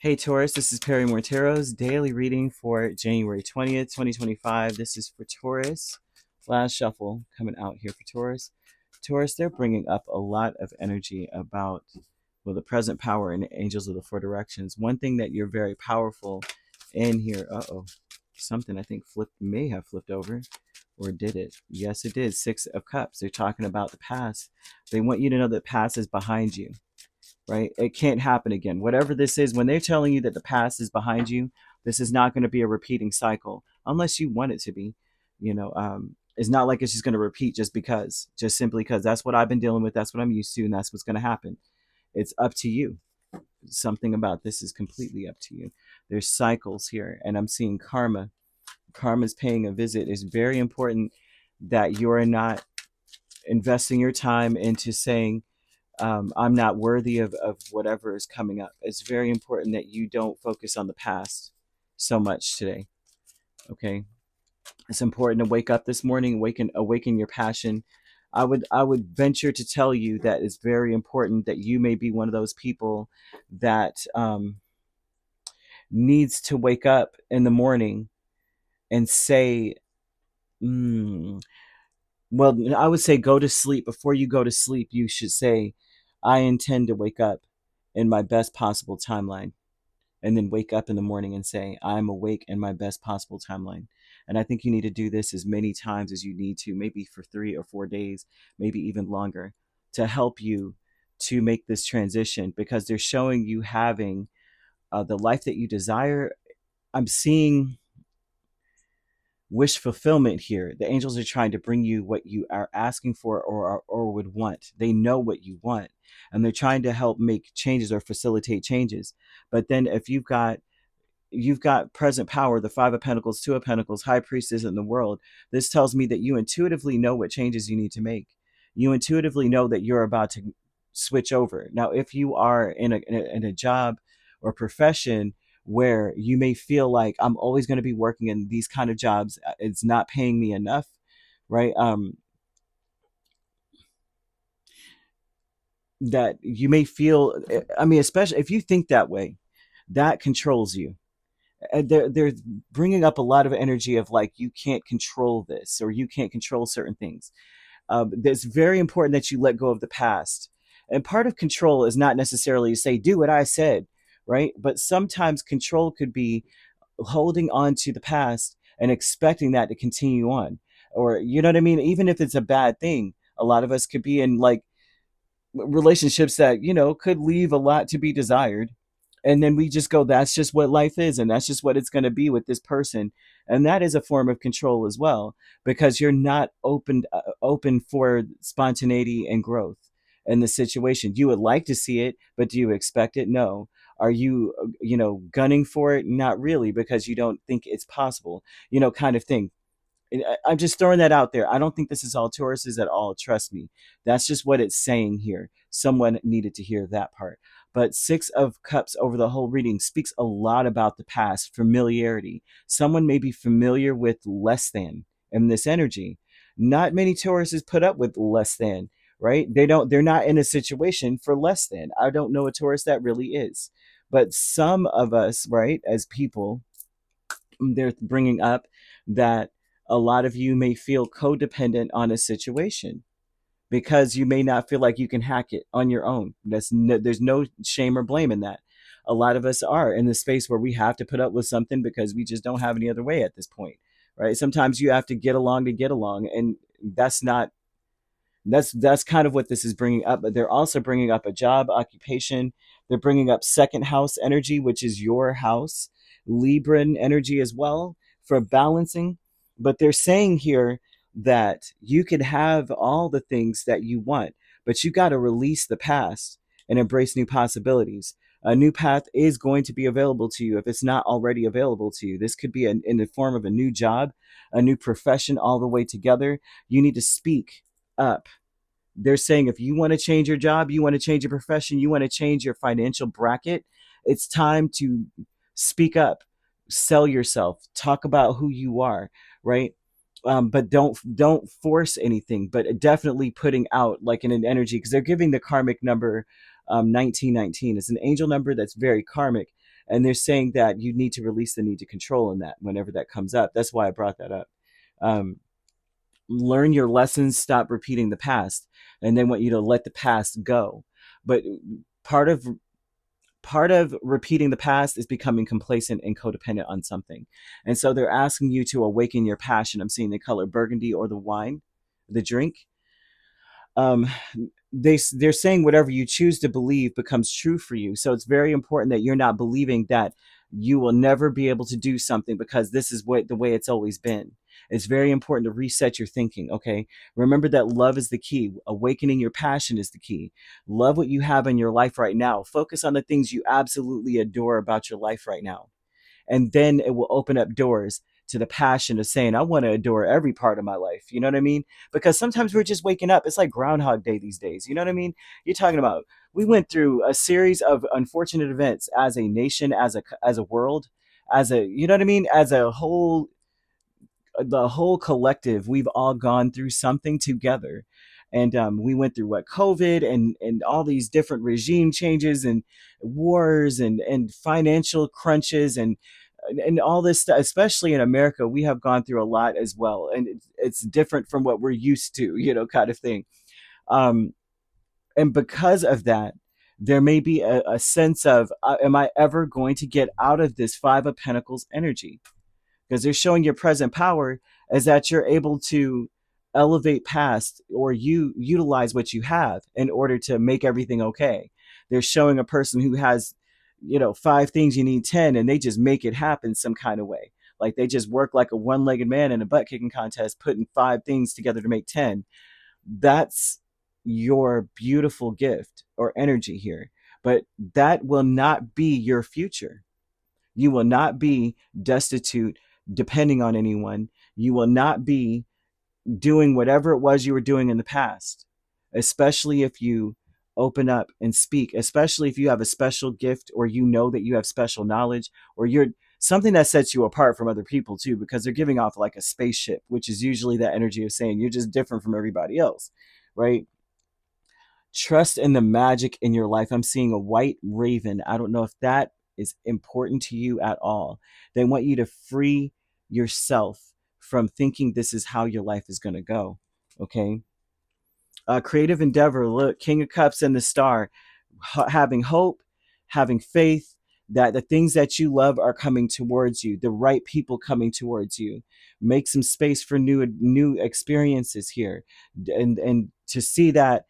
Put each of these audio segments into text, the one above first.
Hey Taurus, this is Perrymore Tarot's daily reading for January 20th, 2025. This is for Taurus. Last shuffle coming out here for Taurus. Taurus, they're bringing up a lot of energy about, well, the present power and angels of the four directions. One thing that you're very powerful in here, something I think may have flipped over, or did it? Yes, it did. Six of Cups. They're talking about the past. They want you to know that the past is behind you, right? It can't happen again. Whatever this is, when they're telling you that the past is behind you, this is not going to be a repeating cycle unless you want it to be. It's not like it's just going to repeat just simply because that's what I've been dealing with. That's what I'm used to. And that's what's going to happen. It's up to you. Something about this is completely up to you. There's cycles here, and I'm seeing karma. Karma's paying a visit. It's very important that you're not investing your time into saying, I'm not worthy of whatever is coming up. It's very important that you don't focus on the past so much today. Okay. It's important to wake up this morning, awaken your passion. I would venture to tell you that it's very important that you may be one of those people that needs to wake up in the morning and say, well, I would say go to sleep. Before you go to sleep, you should say, I intend to wake up in my best possible timeline. And then wake up in the morning and say, I'm awake in my best possible timeline. And I think you need to do this as many times as you need to, maybe for 3 or 4 days, maybe even longer, to help you to make this transition, because they're showing you having the life that you desire. I'm seeing wish fulfillment here. The angels are trying to bring you what you are asking for or would want. They know what you want, and they're trying to help make changes or facilitate changes. But then if you've got present power, the Five of Pentacles, Two of Pentacles, High Priestess in the world, this tells me that you intuitively know what changes you need to make. You intuitively know that you're about to switch over. Now, if you are in a job or profession where you may feel like, I'm always going to be working in these kind of jobs, it's not paying me enough, right? That you may feel, I mean, especially if you think that way, that controls you. They're bringing up a lot of energy of like, you can't control this, or you can't control certain things. It's very important that you let go of the past. And part of control is not necessarily to say, do what I said, right? But sometimes control could be holding on to the past and expecting that to continue on. Or, you know what I mean? Even if it's a bad thing, a lot of us could be in like relationships that, could leave a lot to be desired. And then we just go, that's just what life is, and that's just what it's going to be with this person. And that is a form of control as well, because you're not open for spontaneity and growth in the situation. You would like to see it, but do you expect it? No. Are you, gunning for it? Not really, because you don't think it's possible, kind of thing. I'm just throwing that out there. I don't think this is all Tauruses at all. Trust me. That's just what it's saying here. Someone needed to hear that part. But Six of Cups over the whole reading speaks a lot about the past, familiarity. Someone may be familiar with less than in this energy. Not many Tauruses put up with less than, right? They're not in a situation for less than. I don't know a Taurus that really is. But some of us, right, as people, they're bringing up that a lot of you may feel codependent on a situation because you may not feel like you can hack it on your own. There's no shame or blame in that. A lot of us are in the space where we have to put up with something because we just don't have any other way at this point, right? Sometimes you have to get along to get along, and that's kind of what this is bringing up. But they're also bringing up a job, occupation. They're bringing up second house energy, which is your house, Libran energy as well, for balancing. But they're saying here that you can have all the things that you want, but you got to release the past and embrace new possibilities. A new path is going to be available to you if it's not already available to you. This could be in the form of a new job, a new profession, all the way together. You need to speak up. They're saying if you want to change your job, you want to change your profession, you want to change your financial bracket, it's time to speak up, sell yourself, talk about who you are, right? But don't force anything, but definitely putting out like in an energy, because they're giving the karmic number 1919. It's an angel number that's very karmic, And they're saying that you need to release the need to control in that whenever that comes up. That's why I brought that up. Learn your lessons, stop repeating the past, and they want you to let the past go. But part of repeating the past is becoming complacent and codependent on something. And so they're asking you to awaken your passion. I'm seeing the color burgundy or the wine, the drink. um, they're saying whatever you choose to believe becomes true for you. So it's very important that you're not believing that you will never be able to do something because this is the way it's always been. It's very important to reset your thinking. Okay, remember that love is the key. Awakening your passion is the key. Love what you have in your life right now. Focus on the things you absolutely adore about your life right now, and then it will open up doors to the passion of saying, I want to adore every part of my life. You know what I mean? Because sometimes we're just waking up. It's like Groundhog Day these days. You know what I mean? You're talking about, we went through a series of unfortunate events as a nation, as a world, as a, you know what I mean? As a whole, the whole collective, we've all gone through something together. And we went through what, COVID, and all these different regime changes and wars and financial crunches and all this stuff. Especially in America, we have gone through a lot as well, and it's different from what we're used to, kind of thing. Um, and because of that, there may be a sense of, am I ever going to get out of this Five of Pentacles energy? Because they're showing your present power is that you're able to elevate past, or you utilize what you have in order to make everything okay. They're showing a person who has, five things, you need 10, and they just make it happen some kind of way. Like they just work like a one-legged man in a butt kicking contest, putting five things together to make 10. That's your beautiful gift or energy here. But that will not be your future. You will not be destitute, depending on anyone. You will not be doing whatever it was you were doing in the past, especially if you open up and speak, especially if you have a special gift, or that you have special knowledge, or you're something that sets you apart from other people too, because they're giving off like a spaceship, which is usually that energy of saying you're just different from everybody else, right? Trust in the magic in your life. I'm seeing a white raven. I don't know if that is important to you at all. They want you to free yourself from thinking this is how your life is going to go. Okay. Creative endeavor. Look, King of Cups and the Star. Having hope, having faith that the things that you love are coming towards you, the right people coming towards you. Make some space for new experiences here, and to see that,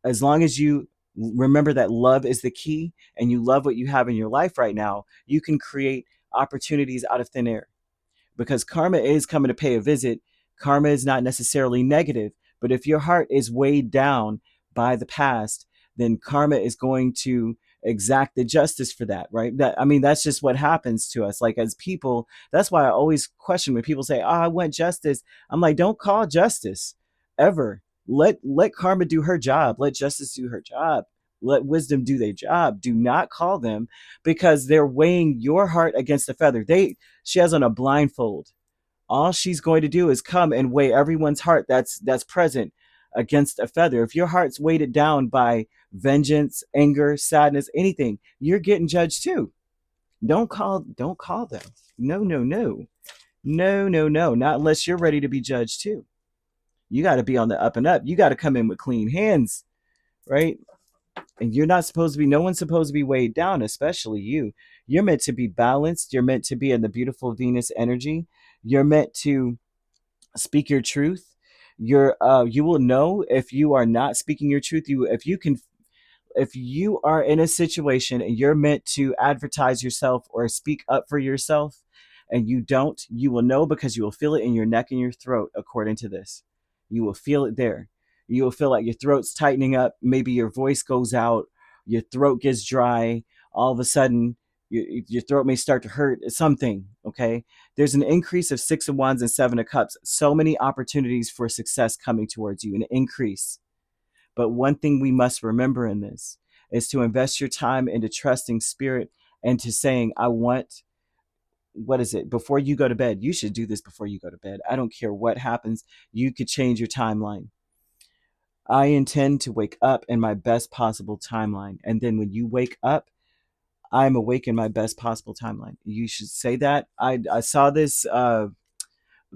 as long as you remember that love is the key and you love what you have in your life right now, you can create opportunities out of thin air, because karma is coming to pay a visit. Karma is not necessarily negative, but if your heart is weighed down by the past, then karma is going to exact the justice for that, right? That's just what happens to us. Like as people, that's why I always question when people say, "Oh, I want justice." I'm like, don't call justice ever. Let karma do her job. Let justice do her job. Let wisdom do their job. Do not call them, because they're weighing your heart against a feather. She has on a blindfold. All she's going to do is come and weigh everyone's heart that's present against a feather. If your heart's weighted down by vengeance, anger, sadness, anything, you're getting judged too. Don't call them. No, no, no. No, no, no. Not unless you're ready to be judged too. You got to be on the up and up. You got to come in with clean hands, right? And you're not supposed to be, no one's supposed to be weighed down, especially you. You're meant to be balanced. You're meant to be in the beautiful Venus energy. You're meant to speak your truth. You will know if you are not speaking your truth. If you are in a situation and you're meant to advertise yourself or speak up for yourself, and you don't, you will know, because you will feel it in your neck and your throat. According to this, you will feel it there. You will feel like your throat's tightening up. Maybe your voice goes out, your throat gets dry. All of a sudden, your throat may start to hurt. Something, okay? There's an increase of Six of Wands and Seven of Cups. So many opportunities for success coming towards you, an increase. But one thing we must remember in this is to invest your time into trusting spirit and to saying, I want, what is it? Before you go to bed, you should do this before you go to bed. I don't care what happens. You could change your timeline. I intend to wake up in my best possible timeline. And then when you wake up, I'm awake in my best possible timeline. You should say that. I saw this,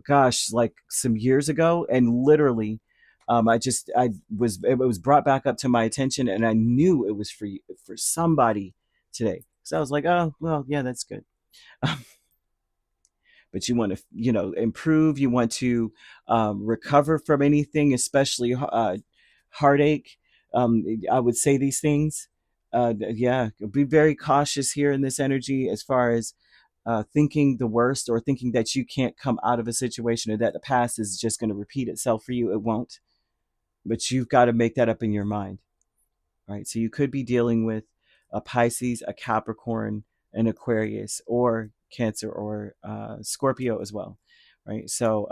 gosh, like some years ago, and literally, it was brought back up to my attention, and I knew it was for somebody today. So I was like, oh well, yeah, that's good. But you want to, improve. You want to recover from anything, especially heartache. I would say these things. Yeah, be very cautious here in this energy as far as thinking the worst, or thinking that you can't come out of a situation, or that the past is just going to repeat itself for you. It won't. But you've got to make that up in your mind. Right. So you could be dealing with a Pisces, a Capricorn, an Aquarius, or Cancer, or Scorpio as well. Right. So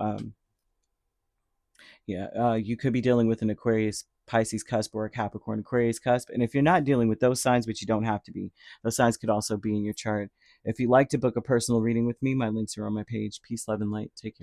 yeah, you could be dealing with an Aquarius Pisces cusp, or a Capricorn Aquarius cusp. And if you're not dealing with those signs, which you don't have to be, those signs could also be in your chart. If you'd like to book a personal reading with me, my links are on my page. Peace, love, and light. Take care.